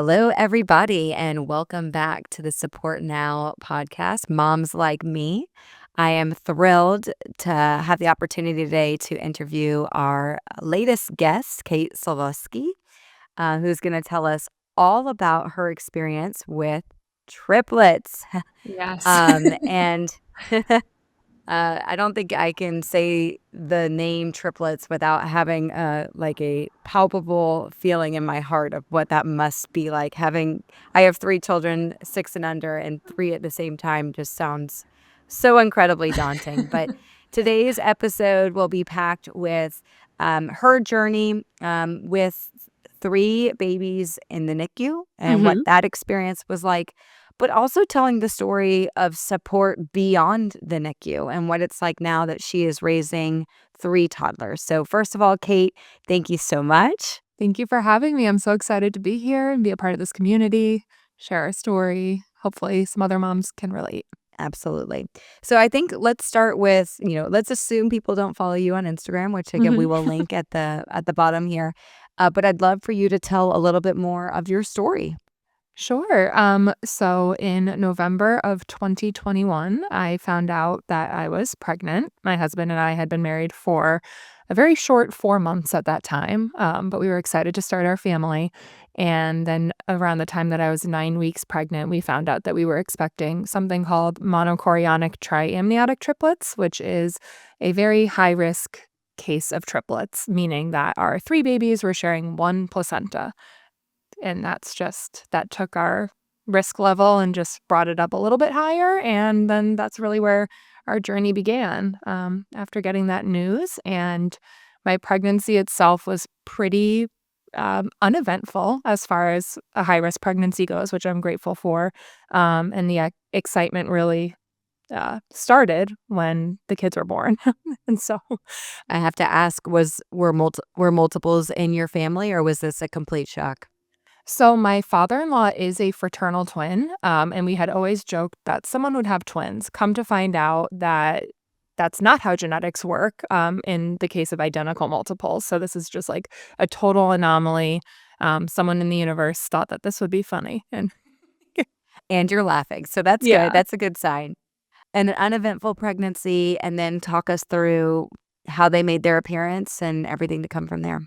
Hello, everybody, and welcome back to the Support Now podcast, Moms Like Me. I am thrilled to have the opportunity today to interview our latest guest, Kate Sulovski, who's going to tell us all about her experience with triplets. Yes. And I don't think I can say the name triplets without having a palpable feeling in my heart of what that must be like. I have 3 children, 6 and under, and 3 at the same time just sounds so incredibly daunting. But today's episode will be packed with her journey with 3 babies in the NICU and what Mhm. that experience was like, but also telling the story of support beyond the NICU and what it's like now that she is raising 3 toddlers. So first of all, Kate, thank you so much. Thank you for having me. I'm so excited to be here and be a part of this community, share our story. Hopefully, some other moms can relate. Absolutely. So I think let's start with, let's assume people don't follow you on Instagram, which again we Mhm. will link at the bottom here. But I'd love for you to tell a little bit more of your story. Sure. So in November of 2021, I found out that I was pregnant. My husband and I had been married for a very short 4 months at that time, but we were excited to start our family. And then around the time that I was 9 weeks pregnant, we found out that we were expecting something called monochorionic triamniotic triplets, which is a very high risk case of triplets, meaning that our 3 babies were sharing one placenta. And that took our risk level and just brought it up a little bit higher, and then that's really where our journey began, after getting that news, and my pregnancy itself was pretty, uneventful as far as a high-risk pregnancy goes, which I'm grateful for, and the excitement really, started when the kids were born, and so I have to ask, were multiples in your family or was this a complete shock? So my father-in-law is a fraternal twin, and we had always joked that someone would have twins. Come to find out that that's not how genetics work, in the case of identical multiples. So this is just like a total anomaly. Someone in the universe thought that this would be funny, and And you're laughing. So that's good. yeah. That's a good sign. An uneventful pregnancy, and then talk us through how they made their appearance and everything to come from there.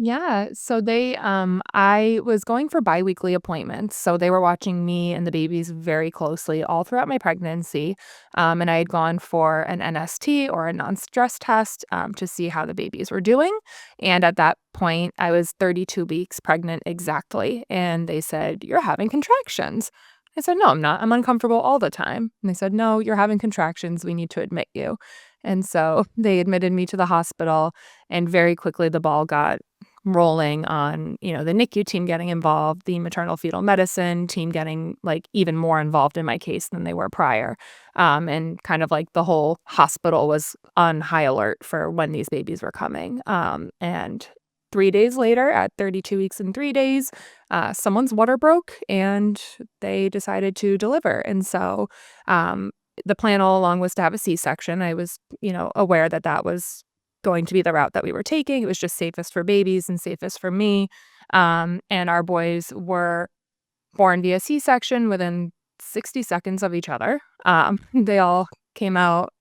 Yeah, so I was going for biweekly appointments, so they were watching me and the babies very closely all throughout my pregnancy, and I had gone for an NST or a non-stress test, to see how the babies were doing, and at that point, I was 32 weeks pregnant exactly, and they said, "You're having contractions." I said, "No, I'm not. I'm uncomfortable all the time." And they said, "No, you're having contractions. We need to admit you." And so they admitted me to the hospital, and very quickly the ball got rolling on, the NICU team getting involved, the maternal fetal medicine team getting, like, even more involved in my case than they were prior. And kind of like the whole hospital was on high alert for when these babies were coming. And 3 days later, at 32 weeks and 3 days, someone's water broke and they decided to deliver. And so, the plan all along was to have a C-section. I was, aware that that was going to be the route that we were taking. It was just safest for babies and safest for me. And our boys were born via C-section within 60 seconds of each other. They all came out,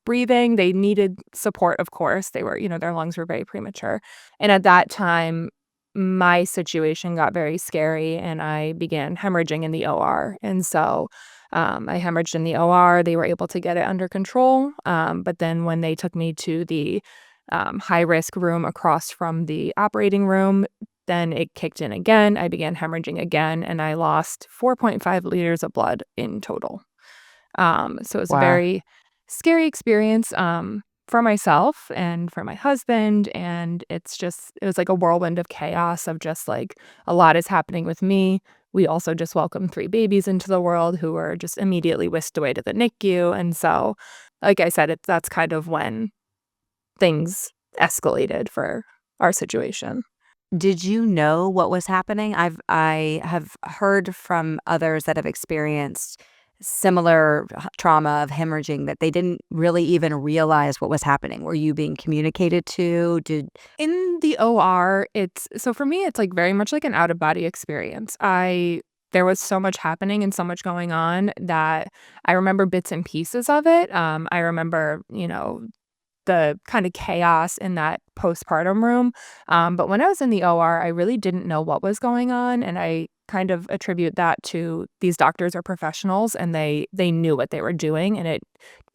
breathing. They needed support, of course. They were, their lungs were very premature. And at that time, my situation got very scary and I began hemorrhaging in the OR. And so I hemorrhaged in the OR. They were able to get it under control. But then when they took me to the high risk room across from the operating room, then it kicked in again. I began hemorrhaging again and I lost 4.5 liters of blood in total. So it was a Wow. very scary experience, for myself and for my husband. And it was like a whirlwind of chaos of just like a lot is happening with me. We also just welcomed 3 babies into the world who were just immediately whisked away to the NICU. And so, like I said, that's kind of when things escalated for our situation. Did you know what was happening? I have heard from others that have experienced similar trauma of hemorrhaging that they didn't really even realize what was happening? Were you being communicated to? In the OR, it's so for me, it's, like, very much like an out-of-body experience. There was so much happening and so much going on that I remember bits and pieces of it. I remember, the kinda chaos in that postpartum room, but when I was in the OR, I really didn't know what was going on, and I kind of attribute that to these doctors are professionals, and they knew what they were doing, and it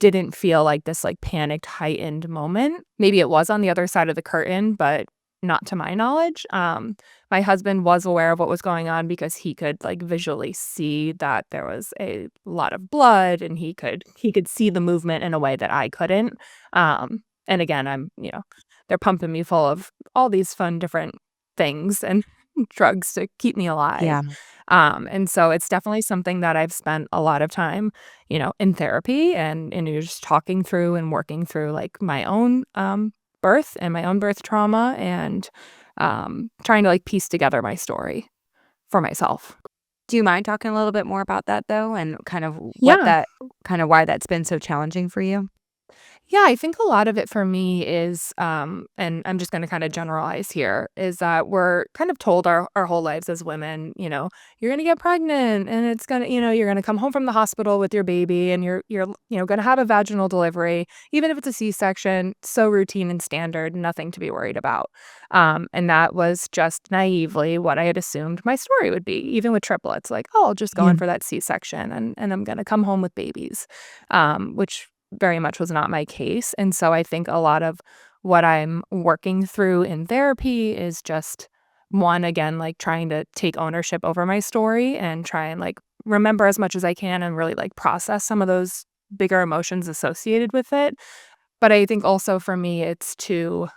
didn't feel like this, like, panicked, heightened moment. Maybe it was on the other side of the curtain, but not to my knowledge. My husband was aware of what was going on because he could, like, visually see that there was a lot of blood, and he could see the movement in a way that I couldn't. And again, they're pumping me full of all these fun different things and drugs to keep me alive. Yeah. And so it's definitely something that I've spent a lot of time, in therapy and you're just talking through and working through like my own birth and my own birth trauma and trying to like piece together my story for myself. Do you mind talking a little bit more about that though, and Yeah. why that's been so challenging for you? Yeah, I think a lot of it for me is, and I'm just gonna kinda generalize here, is that we're kind of told our whole lives as women, you're gonna get pregnant and it's gonna you're gonna come home from the hospital with your baby and you're gonna have a vaginal delivery, even if it's a C-section, so routine and standard, nothing to be worried about. And that was just naively what I had assumed my story would be, even with triplets, like, "Oh, I'll just go Yeah. in for that C-section and I'm gonna come home with babies," which very much was not my case, and so I think a lot of what I'm working through in therapy is just, one, again, like, trying to take ownership over my story and try and, like, remember as much as I can and really, like, process some of those bigger emotions associated with it, but I think also for me, it's to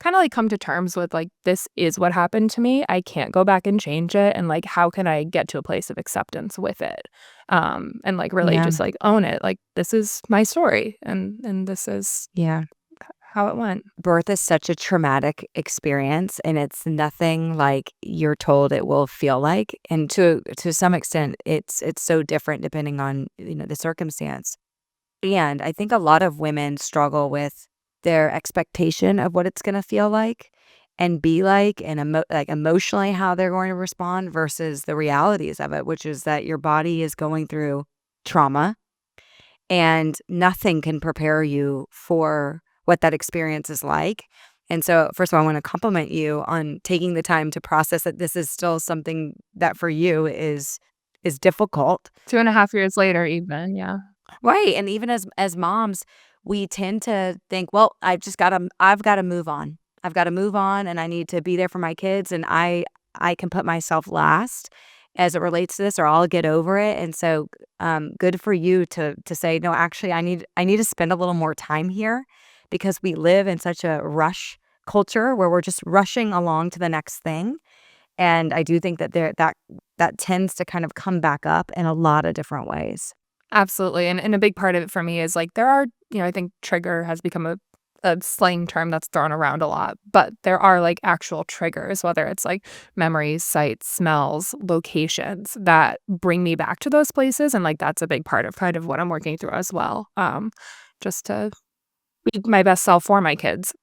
kinda, like, come to terms with, like, this is what happened to me, I can't go back and change it, and, like, how can I get to a place of acceptance with it? And, like, really Yeah. just, like, own it, like, this is my story, and this is Yeah. how it went. Birth is such a traumatic experience, and it's nothing like you're told it will feel like, and to some extent, it's so different depending on, the circumstance. And I think a lot of women struggle with their expectation of what it's gonna feel like and be like, and emotionally how they're going to respond versus the realities of it, which is that your body is going through trauma, and nothing can prepare you for what that experience is like. And so, first of all, I wanna compliment you on taking the time to process that this is still something that for you is difficult. 2.5 years later even, yeah. Right, and even as moms, we tend to think, "Well, I've gotta move on. I've gotta move on, and I need to be there for my kids, and I can put myself last as it relates to this, or I'll get over it." And so, good for you to say, "No, actually, I need to spend a little more time here," because we live in such a rush culture where we're just rushing along to the next thing, and I do think that that tends to kind of come back up in a lot of different ways. Absolutely, and a big part of it for me is, like, there are I think trigger has become a slang term that's thrown around a lot, but there are, like, actual triggers, whether it's, like, memories, sights, smells, locations that bring me back to those places, and, like, that's a big part of kind of what I'm working through as well, just to be my best self for my kids,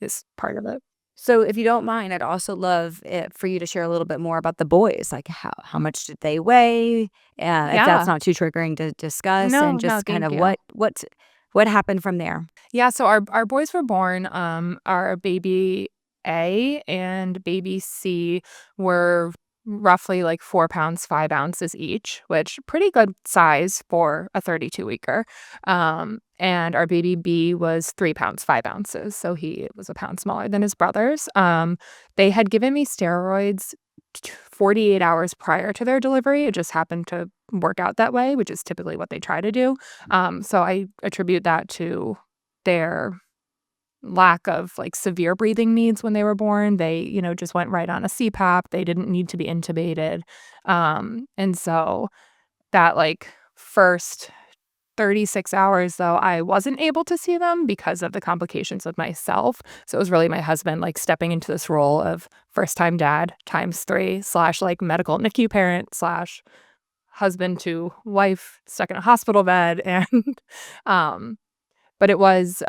is part of it. So, if you don't mind, I'd also love it for you to share a little bit more about the boys. Like, how much did they weigh? If that's Yeah. not too triggering to discuss, No, and no, just kind thank of you. what happened from there. Yeah, so our boys were born, our baby A and baby C were roughly like 4 pounds, 5 ounces each, which pretty good size for a 32-weeker. And our baby B was 3 pounds, 5 ounces, so he was a pound smaller than his brothers. They had given me steroids 48 hours prior to their delivery. It just happened to work out that way, which is typically what they try to do. So I attribute that to their lack of, like, severe breathing needs when they were born. They, just went right on a CPAP. They didn't need to be intubated. And so that, like, first 36 hours, though, I wasn't able to see them because of the complications with myself. So it was really my husband, like, stepping into this role of first-time dad times 3 slash, like, medical NICU parent slash husband to wife stuck in a hospital bed, and, um but it was,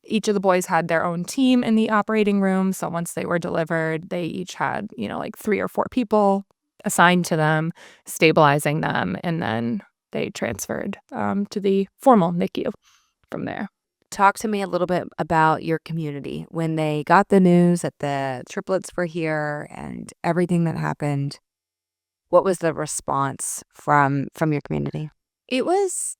each of the boys had their own team in the operating room, so once they were delivered, they each had, like 3 or 4 people assigned to them, stabilizing them, and then they transferred, to the formal NICU from there. Talk to me a little bit about your community when they got the news that the triplets were here and everything that happened. What was the response from your community? It was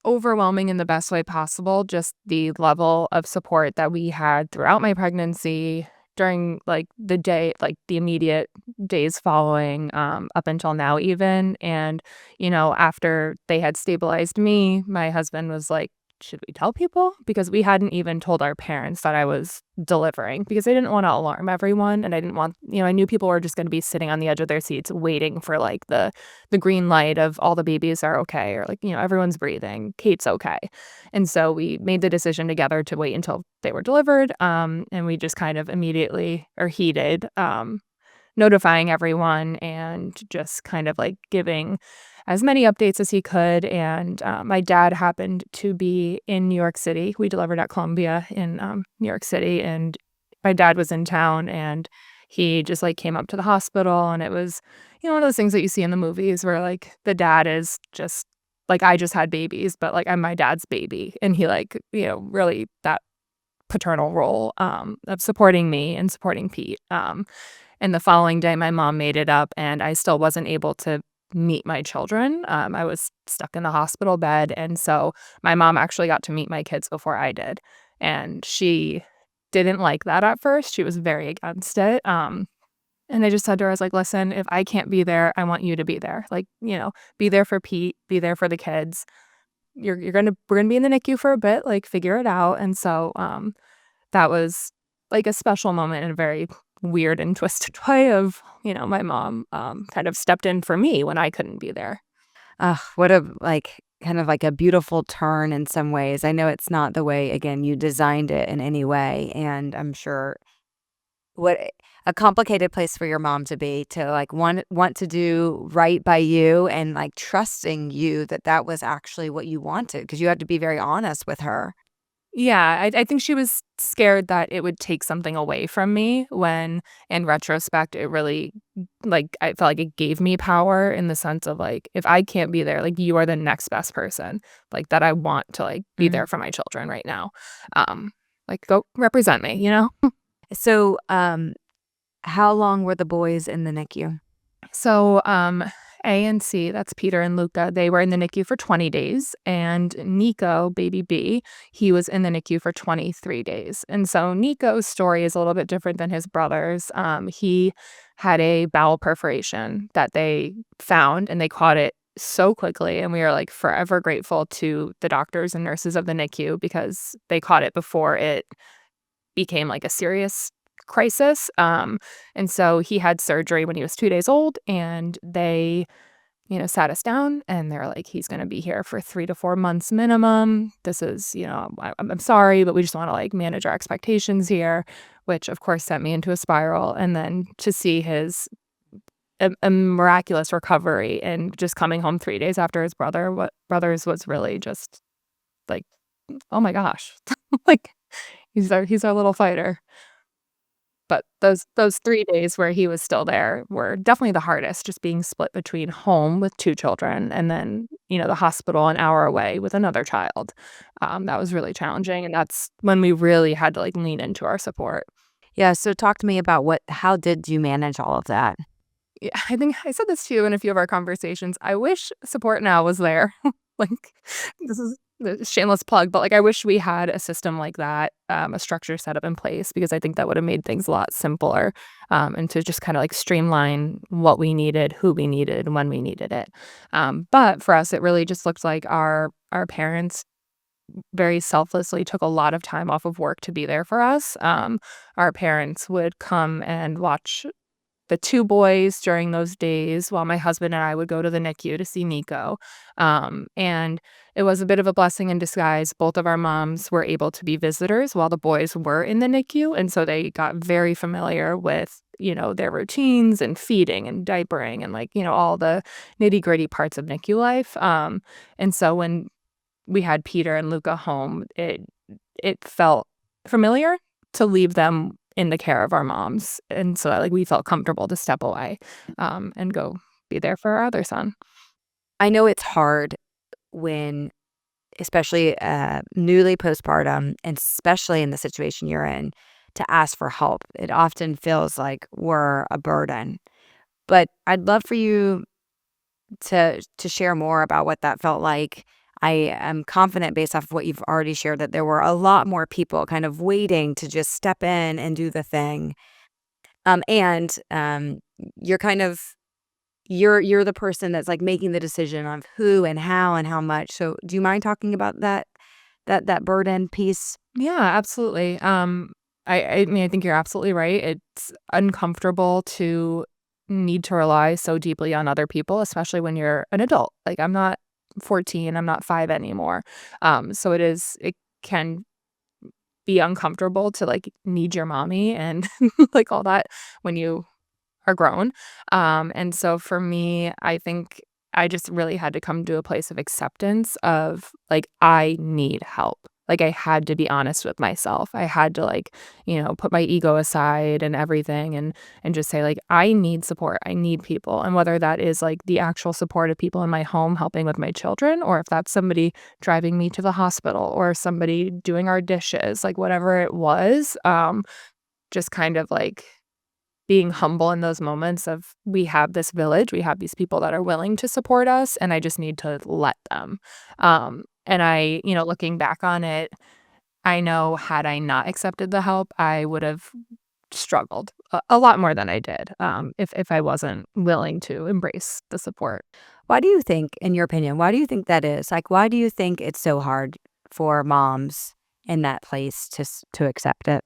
overwhelming in the best way possible, just the level of support that we had throughout my pregnancy, during, like, the day like, the immediate days following, up until now even, and, after they had stabilized me, my husband was like, "Should we tell people?" Because we hadn't even told our parents that I was delivering, because I didn't wanna alarm everyone, and I didn't want I knew people were just gonna be sitting on the edge of their seats waiting for, like, the green light of all the babies are okay, or, like, everyone's breathing, Kate's okay. And so we made the decision together to wait until they were delivered, and we just kind of immediately or heated, notifying everyone and just kind of, like, giving as many updates as he could, and, my dad happened to be in New York City. We delivered at Columbia in, New York City, and my dad was in town, and he just, like, came up to the hospital, and it was, one of those things that you see in the movies where, like, the dad is just like, "I just had babies, but, like, I'm my dad's baby," and he, like, really that paternal role, of supporting me and supporting Pete, and the following day, my mom made it up, and I still wasn't able to meet my children. I was stuck in the hospital bed, and so my mom actually got to meet my kids before I did, and she didn't like that at first. She was very against it, and I just said to her, I was like, "Listen, if I can't be there, I want you to be there. Like, be there for Pete, be there for the kids. We're gonna be in the NICU for a bit, like, figure it out." And so, that was, like, a special moment in a very weird and twisted way of, my mom, kind of stepped in for me when I couldn't be there. What a kind of like a beautiful turn in some ways. I know it's not the way, again, you designed it in any way, and I'm sure what a complicated place for your mom to be, to, like, want to do right by you and, like, trusting you that that was actually what you wanted, because you had to be very honest with her. Yeah, I think she was scared that it would take something away from me when, in retrospect, it really like, I felt like it gave me power in the sense of, like, if I can't be there, like, you are the next best person, like, that I want to, like, be Mhm. there for my children right now. Like, go represent me, you know? So, how long were the boys in the NICU? So, A and C, that's Peter and Luca, they were in the NICU for 20 days, and Nico, baby B, he was in the NICU for 23 days. And so Nico's story is a little bit different than his brother's. He had a bowel perforation that they found, and they caught it so quickly, and we are, like, forever grateful to the doctors and nurses of the NICU because they caught it before it became, like, a serious crisis, and so he had surgery when he was 2 days old, and they, sat us down, and they're like, "He's gonna be here for 3 to 4 months minimum. This is, I'm sorry, but we just wanna, like, manage our expectations here," which, of course, sent me into a spiral, and then to see his a miraculous recovery and just coming home 3 days after his brother's was really just, like, "Oh my gosh." Like, he's our little fighter. But those 3 days where he was still there were definitely the hardest, just being split between home with 2 children and then, the hospital an hour away with another child. That was really challenging, and that's when we really had to, like, lean into our support. Yeah, so talk to me about how did you manage all of that? Yeah, I think I said this to you in a few of our conversations. I wish SupportNow was there. Like, this is a shameless plug, but, like, I wish we had a system like that, a structure set up in place because I think that would have made things a lot simpler, and to just kinda, like, streamline what we needed, who we needed, when we needed it. But for us, it really just looked like our parents very selflessly took a lot of time off of work to be there for us. Our parents would come and watch the 2 boys during those days while my husband and I would go to the NICU to see Nico. And it was a bit of a blessing in disguise. Both of our moms were able to be visitors while the boys were in the NICU, and so they got very familiar with, their routines and feeding and diapering and, like, all the nitty-gritty parts of NICU life. And so when we had Peter and Luca home, it felt familiar to leave them in the care of our moms, and so, like, we felt comfortable to step away, and go be there for our other son. I know it's hard when, especially newly postpartum, and especially in the situation you're in, to ask for help. It often feels like we're a burden. But I'd love for you to share more about what that felt like. I am confident based off of what you've already shared that there were a lot more people kind of waiting to just step in and do the thing. And you're kind of you're the person that's like making the decision of who and how much. So do you mind talking about that burden piece? Yeah, absolutely. I mean, I think you're absolutely right. It's uncomfortable to need to rely so deeply on other people, especially when you're an adult. Like, I'm not 14, I'm not 5 anymore. So it can be uncomfortable to, like, need your mommy and like all that when you are grown. And so for me, I think I just really had to come to a place of acceptance of, like, I need help. Like, I had to be honest with myself. I had to, like, put my ego aside and everything and just say, like, I need support. I need people. And whether that is, like, the actual support of people in my home helping with my children, or if that's somebody driving me to the hospital or somebody doing our dishes, like, whatever it was, just kind of, like, being humble in those moments of, we have this village, we have these people that are willing to support us, and I just need to let them. And looking back on it, I know had I not accepted the help, I would have struggled a lot more than I did, if I wasn't willing to embrace the support. Why do you think, in your opinion, why do you think that is? Like, why do you think it's so hard for moms in that place to accept it?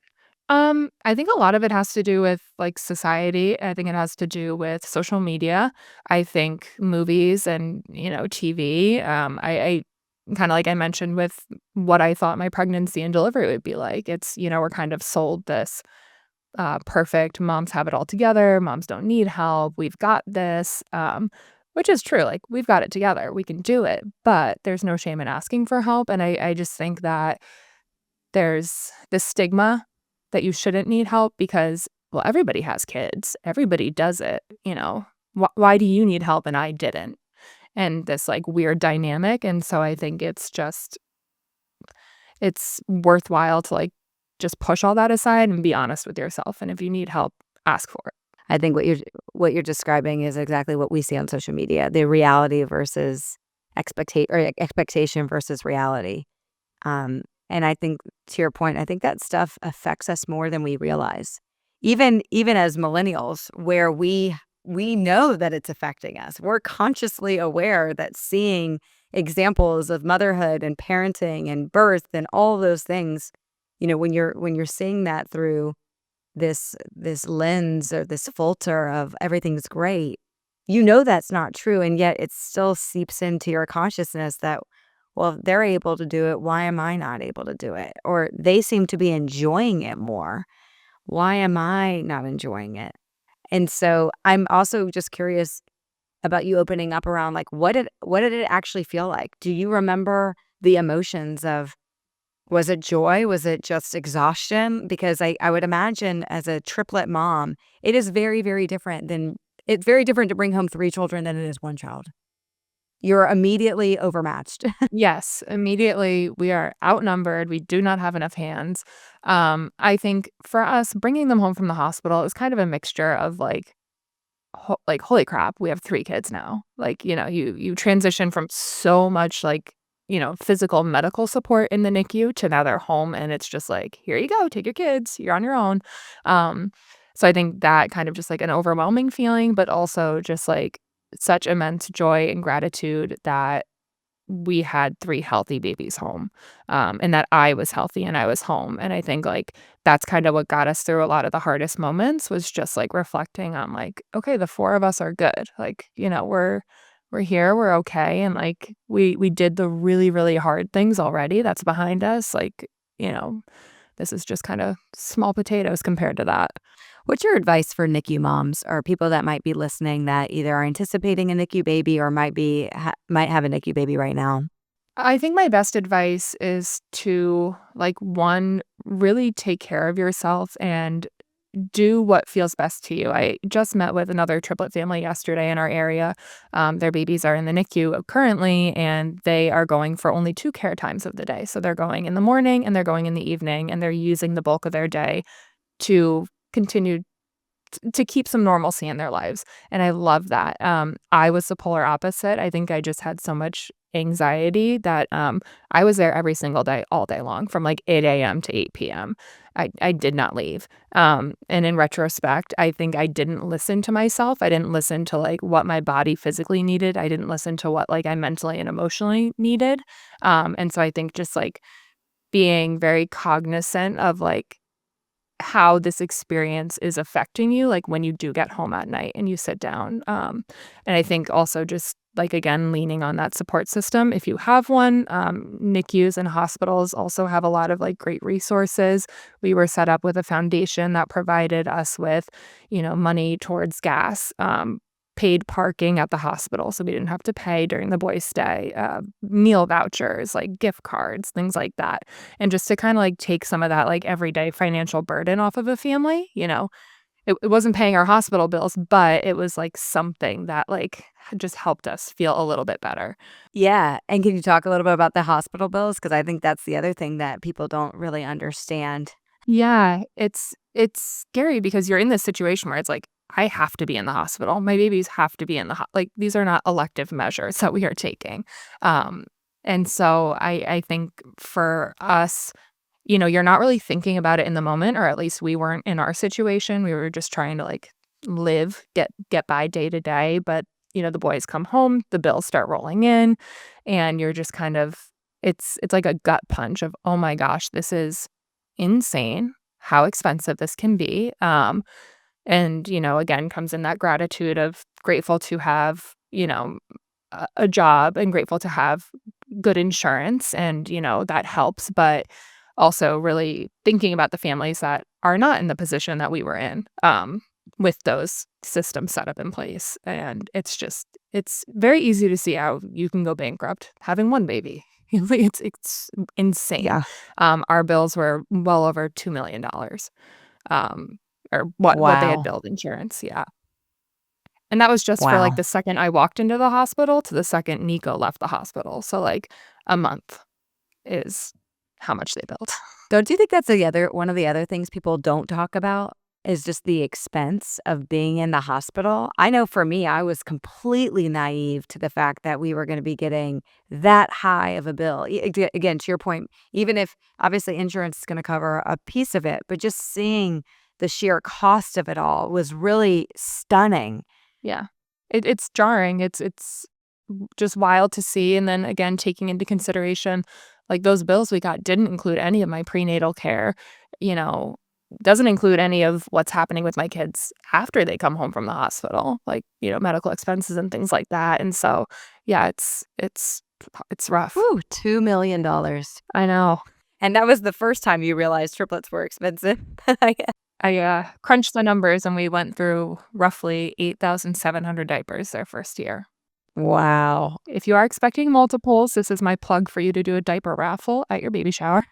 I think a lot of it has to do with, like, society. I think it has to do with social media. I think movies and, TV. I kinda like I mentioned with what I thought my pregnancy and delivery would be like. It's, we're kind of sold this, perfect, moms have it all together, moms don't need help, we've got this, which is true, like, we've got it together, we can do it, but there's no shame in asking for help, and I just think that there's this stigma that you shouldn't need help because, well, everybody has kids. Everybody does it, you know? Why do you need help and I didn't? And this, like, weird dynamic, and so I think it's worthwhile to, like, just push all that aside and be honest with yourself, and if you need help, ask for it. I think what you're describing is exactly what we see on social media, the reality versus expectation versus reality. And I think, to your point, I think that stuff affects us more than we realize. Even as millennials, where we know that it's affecting us. We're consciously aware that seeing examples of motherhood and parenting and birth and all those things, when you're seeing that through this lens or this filter of everything's great, that's not true, and yet it still seeps into your consciousness that, well, if they're able to do it, why am I not able to do it? Or they seem to be enjoying it more. Why am I not enjoying it? And so I'm also just curious about you opening up around, like, what did it actually feel like? Do you remember the emotions of, was it joy? Was it just exhaustion? Because I would imagine as a triplet mom, it is very, very different than it's very different to bring home 3 children than it is 1 child. You're immediately overmatched. Yes, immediately, we are outnumbered, we do not have enough hands. I think for us, bringing them home from the hospital, it was kind of a mixture of, like, holy crap, we have 3 kids now. Like, you transition from so much, like, physical medical support in the NICU to now they're home and it's just like, "Here you go, take your kids, you're on your own." Um, so I think that kind of just, like, an overwhelming feeling, but also just, like, such immense joy and gratitude that we had 3 healthy babies home, and that I was healthy and I was home, and I think, like, that's kinda what got us through a lot of the hardest moments was just, like, reflecting on, like, "Okay, the 4 of us are good." Like, we're here, we're okay, and, like, we did the really, really hard things already, that's behind us, like, you know, this is just kinda small potatoes compared to that. What's your advice for NICU moms or people that might be listening that either are anticipating a NICU baby or might have a NICU baby right now? I think my best advice is to, like, 1, really take care of yourself and do what feels best to you. I just met with another triplet family yesterday in our area. Their babies are in the NICU currently, and they are going for only 2 care times of the day. So they're going in the morning and they're going in the evening, and they're using the bulk of their day to continue to keep some normalcy in their lives, and I love that. I was the polar opposite. I think I just had so much anxiety that, I was there every single day, all day long, from, like, 8 a.m. to 8 p.m. I did not leave, and in retrospect, I think I didn't listen to myself. I didn't listen to, like, what my body physically needed. I didn't listen to what, like, I mentally and emotionally needed, and so I think just, like, being very cognizant of, like, how this experience is affecting you, like, when you do get home at night and you sit down, and I think also just, like, again, leaning on that support system if you have one. NICUs and hospitals also have a lot of, like, great resources. We were set up with a foundation that provided us with, money towards gas, paid parking at the hospital, so we didn't have to pay during the boys' stay, meal vouchers, like, gift cards, things like that. And just to kinda, like, take some of that, like, everyday financial burden off of a family, It wasn't paying our hospital bills, but it was, like, something that, like, had just helped us feel a little bit better. Yeah, and can you talk a little bit about the hospital bills? Because I think that's the other thing that people don't really understand. Yeah, it's scary because you're in this situation where it's like, I have to be in the hospital. My babies have to be in the like, these are not elective measures that we are taking. Um, and so I think for us, you're not really thinking about it in the moment, or at least we weren't in our situation. We were just trying to, like, live, get by day to day, but, the boys come home, the bills start rolling in, and you're just kind of it's like a gut punch of, "Oh my gosh, this is insane how expensive this can be." And, again, comes in that gratitude of grateful to have, a job and grateful to have good insurance and, that helps, but also really thinking about the families that are not in the position that we were in, with those systems set up in place, and it's very easy to see how you can go bankrupt having 1 baby. Like, it's insane. Yeah. Our bills were well over $2 million, um, or what they had Wow. billed insurance, yeah. And that was just for, like, Wow. the second I walked into the hospital to the second Nico left the hospital, so, like, a month is how much they billed. Don't you think that's the other one of the other things people don't talk about is just the expense of being in the hospital? I know for me, I was completely naive to the fact that we were gonna be getting that high of a bill. Again, to your point, even if obviously insurance is gonna cover a piece of it, but just seeing the sheer cost of it all was really stunning. Yeah. It's jarring, it's just wild to see, and then, again, taking into consideration, like, those bills we got didn't include any of my prenatal care, you know, doesn't include any of what's happening with my kids after they come home from the hospital, like, medical expenses and things like that, and so, yeah, it's rough. Woo, $2 million. I know. And that was the first time you realized triplets were expensive. I, crunched the numbers, and we went through roughly 8,700 diapers their first year. Wow. If you are expecting multiples, this is my plug for you to do a diaper raffle at your baby shower.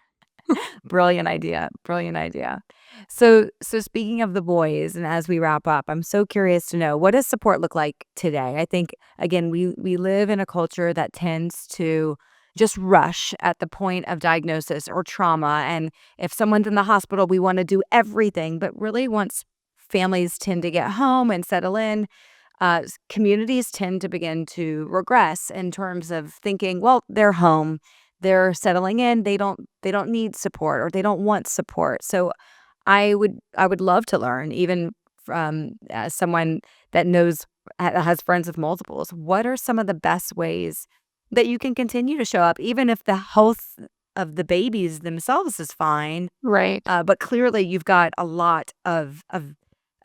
Brilliant idea, brilliant idea. So speaking of the boys, and as we wrap up, I'm so curious to know, what does support look like today? I think, again, we live in a culture that tends to just rush at the point of diagnosis or trauma, and if someone's in the hospital, we wanna do everything, but really once families tend to get home and settle in, communities tend to begin to regress in terms of thinking, well, they're home, they're settling in, they don't need support or they don't want support. So I would love to learn, even from someone that knows has friends with multiples. What are some of the best ways that you can continue to show up even if the health of the babies themselves is fine. Right. But clearly you've got a lot of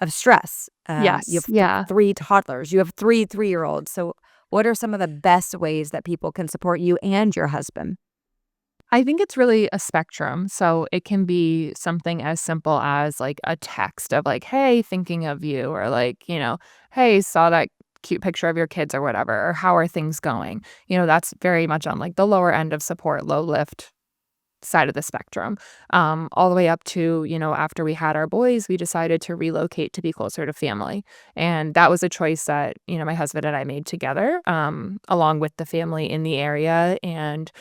stress. You Yes. have Yeah. 3 toddlers, you have 3 three-year-olds. So what are some of the best ways that people can support you and your husband? I think it's really a spectrum. So it can be something as simple as like a text of like, "Hey, thinking of you," or like, "Hey, saw that cute picture of your kids," or whatever, or "How are things going?" That's very much on like the lower end of support, low lift side of the spectrum. All the way up to, after we had our boys, we decided to relocate to be closer to family. And that was a choice that, my husband and I made together, along with the family in the area. And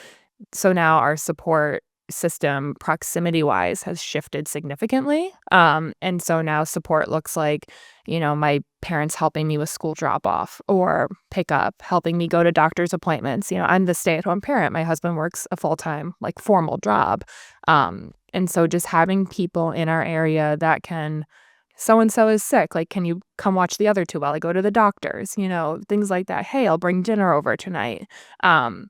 so now our support system, proximity wise, has shifted significantly. And so now support looks like, my parents helping me with school drop off or pick up, helping me go to doctor's appointments. I'm the stay at home parent. My husband works a full time, like formal job. And so just having people in our area that can, so and so is sick. Like, can you come watch the other two while I go to the doctor's? Things like that. Hey, I'll bring dinner over tonight. Um,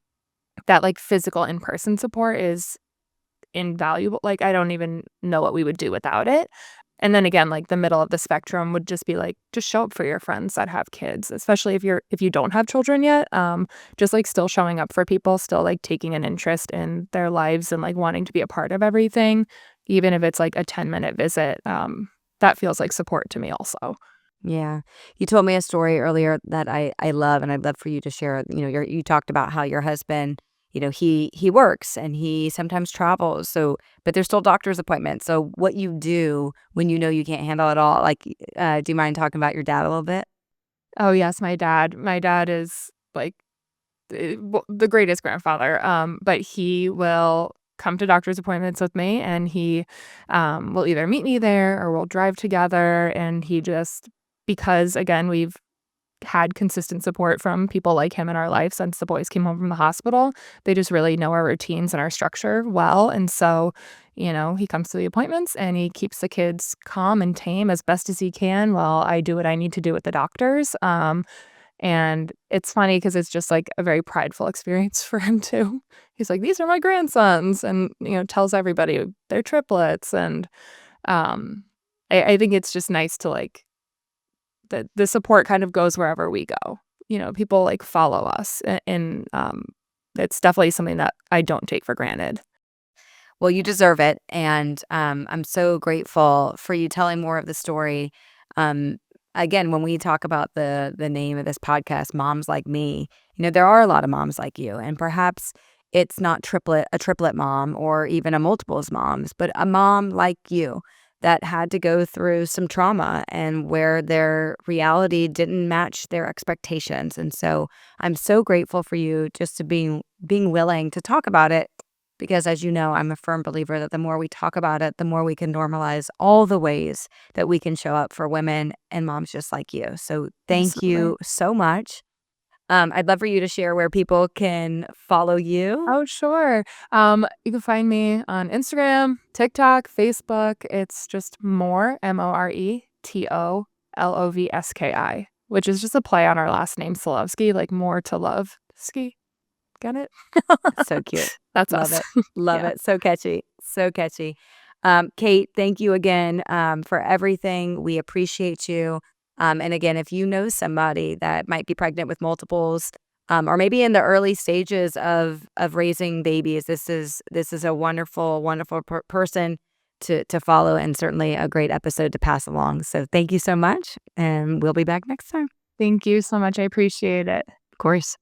that, like, physical in-person support is invaluable. Like, I don't even know what we would do without it. And then again, like, the middle of the spectrum would just be, like, just show up for your friends that have kids, especially if you don't have children yet, just, like, still showing up for people, still, like, taking an interest in their lives and, like, wanting to be a part of everything, even if it's, like, a 10-minute visit, that feels like support to me also. Yeah. You told me a story earlier that I love, and I'd love for you to share. You talked about how your husband, he works and he sometimes travels. So, but there's still doctor's appointments. So, what you do when you know you can't handle it all, like, do you mind talking about your dad a little bit? Oh, yes, my dad. My dad is, like, the greatest grandfather, but he will come to doctor's appointments with me, and he, will either meet me there or we'll drive together, and he just because, again, we've had consistent support from people like him in our life since the boys came home from the hospital, they just really know our routines and our structure well, and so, he comes to the appointments, and he keeps the kids calm and tame as best as he can while I do what I need to do with the doctors, and it's funny because it's just, like, a very prideful experience for him too. He's like, "These are my grandsons," and, tells everybody they're triplets, and, um, I think it's just nice to, like the support kind of goes wherever we go. People, like, follow us, and, it's definitely something that I don't take for granted. Well, you deserve it, and, I'm so grateful for you telling more of the story. Um, Again, when we talk about the name of this podcast, Moms Like Me, there are a lot of moms like you, and perhaps it's not a triplet mom or even a multiples moms, but a mom like you that had to go through some trauma and where their reality didn't match their expectations, and so I'm so grateful for you just to being willing to talk about it because as you know, I'm a firm believer that the more we talk about it, the more we can normalize all the ways that we can show up for women and moms just like you. So thank Absolutely. you so much. I'd love for you to share where people can follow you. Oh, sure. You can find me on Instagram, TikTok, Facebook. It's just Moretoloveski, which is just a play on our last name, Sulovski, like more to love. Ski. Get it? So cute. That's Love us. it. Love Yeah. it. So catchy. So catchy. Kate, thank you again for everything. We appreciate you. And again, if you know somebody that might be pregnant with multiples, or maybe in the early stages of raising babies, this is a wonderful, wonderful person to follow, and certainly a great episode to pass along. So thank you so much, and we'll be back next time. Thank you so much. I appreciate it. Of course.